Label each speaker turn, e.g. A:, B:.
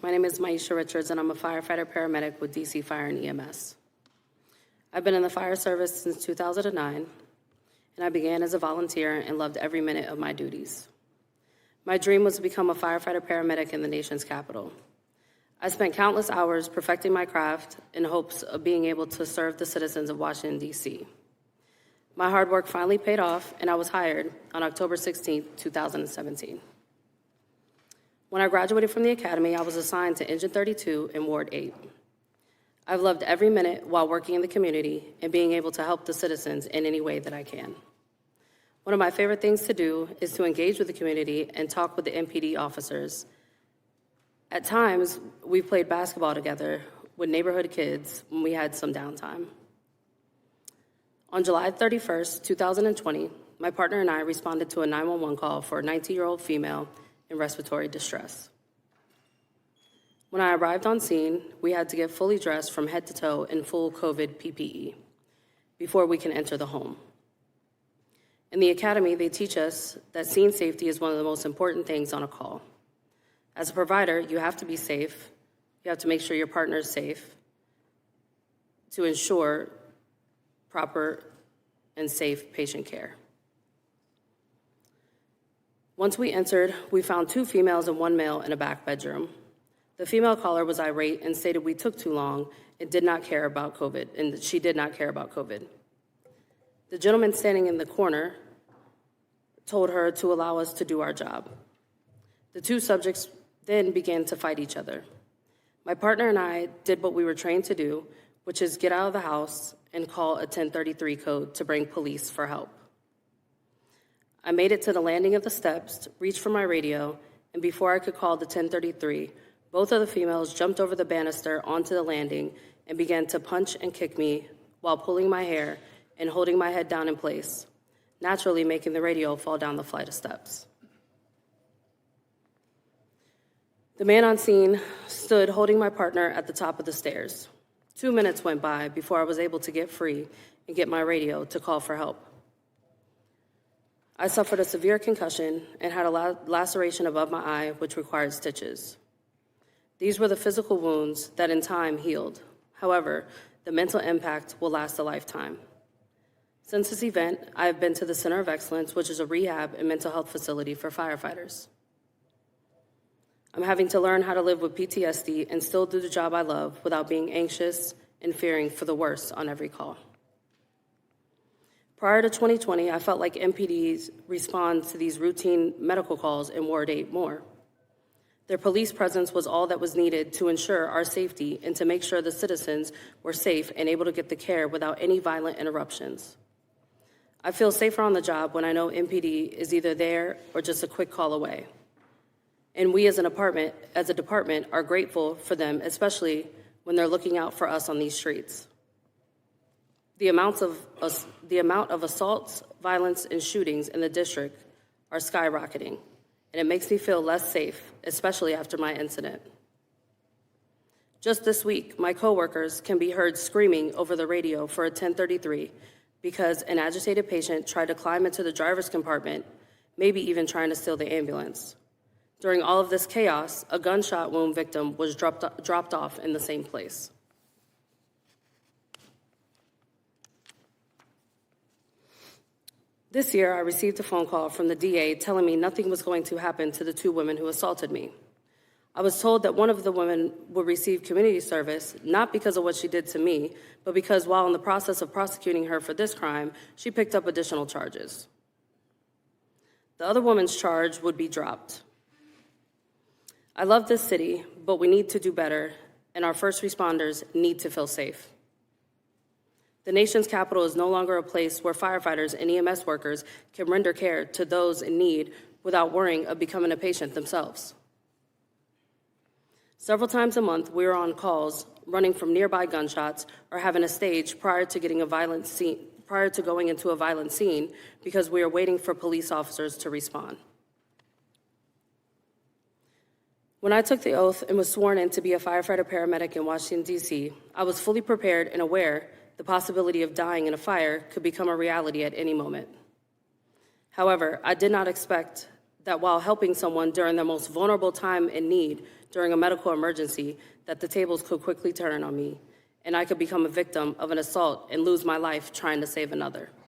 A: My name is Maisha Richards, and I'm a firefighter paramedic with DC Fire and EMS. I've been in the fire service since 2009, and I began as a volunteer and loved every minute of my duties. My dream was to become a firefighter paramedic in the nation's capital. I spent countless hours perfecting my craft in hopes of being able to serve the citizens of Washington, D.C. My hard work finally paid off, and I was hired on October 16, 2017. When I graduated from the academy, I was assigned to Engine 32 in Ward 8. I've loved every minute while working in the community and being able to help the citizens in any way that I can. One of my favorite things to do is to engage with the community and talk with the MPD officers. At times, we played basketball together with neighborhood kids when we had some downtime. On July 31st, 2020, my partner and I responded to a 911 call for a 19-year-old female in respiratory distress. When I arrived on scene, we had to get fully dressed from head to toe in full COVID PPE before we can enter the home. In the academy, they teach us that scene safety is one of the most important things on a call. As a provider, you have to be safe. You have to make sure your partner is safe to ensure proper and safe patient care. Once we entered, we found 2 females and 1 male in a back bedroom. The female caller was irate and stated we took too long and did not care about COVID, and that she did not care about COVID. The gentleman standing in the corner told her to allow us to do our job. The 2 subjects then began to fight each other. My partner and I did what we were trained to do, which is get out of the house and call a 1033 code to bring police for help. I made it to the landing of the steps, reached for my radio, and before I could call the 1033, both of the females jumped over the banister onto the landing and began to punch and kick me while pulling my hair and holding my head down in place, naturally making the radio fall down the flight of steps. The man on scene stood holding my partner at the top of the stairs. 2 minutes went by before I was able to get free and get my radio to call for help. I suffered a severe concussion and had a laceration above my eye, which required stitches. These were the physical wounds that in time healed. However, the mental impact will last a lifetime. Since this event, I have been to the Center of Excellence, which is a rehab and mental health facility for firefighters. I'm having to learn how to live with PTSD and still do the job I love without being anxious and fearing for the worst on every call. Prior to 2020, I felt like MPDs respond to these routine medical calls in Ward 8 more. Their police presence was all that was needed to ensure our safety and to make sure the citizens were safe and able to get the care without any violent interruptions. I feel safer on the job when I know MPD is either there or just a quick call away. And we as a department are grateful for them, especially when they're looking out for us on these streets. The amount of assaults, violence, and shootings in the district are skyrocketing, and it makes me feel less safe, especially after my incident. Just this week, my coworkers can be heard screaming over the radio for a 1033 because an agitated patient tried to climb into the driver's compartment, maybe even trying to steal the ambulance. During all of this chaos, a gunshot wound victim was dropped off in the same place. This year, I received a phone call from the DA telling me nothing was going to happen to the 2 women who assaulted me. I was told that one of the women would receive community service, not because of what she did to me, but because while in the process of prosecuting her for this crime, she picked up additional charges. The other woman's charge would be dropped. I love this city, but we need to do better, and our first responders need to feel safe. The nation's capital is no longer a place where firefighters and EMS workers can render care to those in need without worrying of becoming a patient themselves. Several times a month, we are on calls, running from nearby gunshots or having a stage prior to going into a violent scene because we are waiting for police officers to respond. When I took the oath and was sworn in to be a firefighter paramedic in Washington, D.C., I was fully prepared and aware the possibility of dying in a fire could become a reality at any moment. However, I did not expect that while helping someone during their most vulnerable time in need during a medical emergency, that the tables could quickly turn on me, and I could become a victim of an assault and lose my life trying to save another.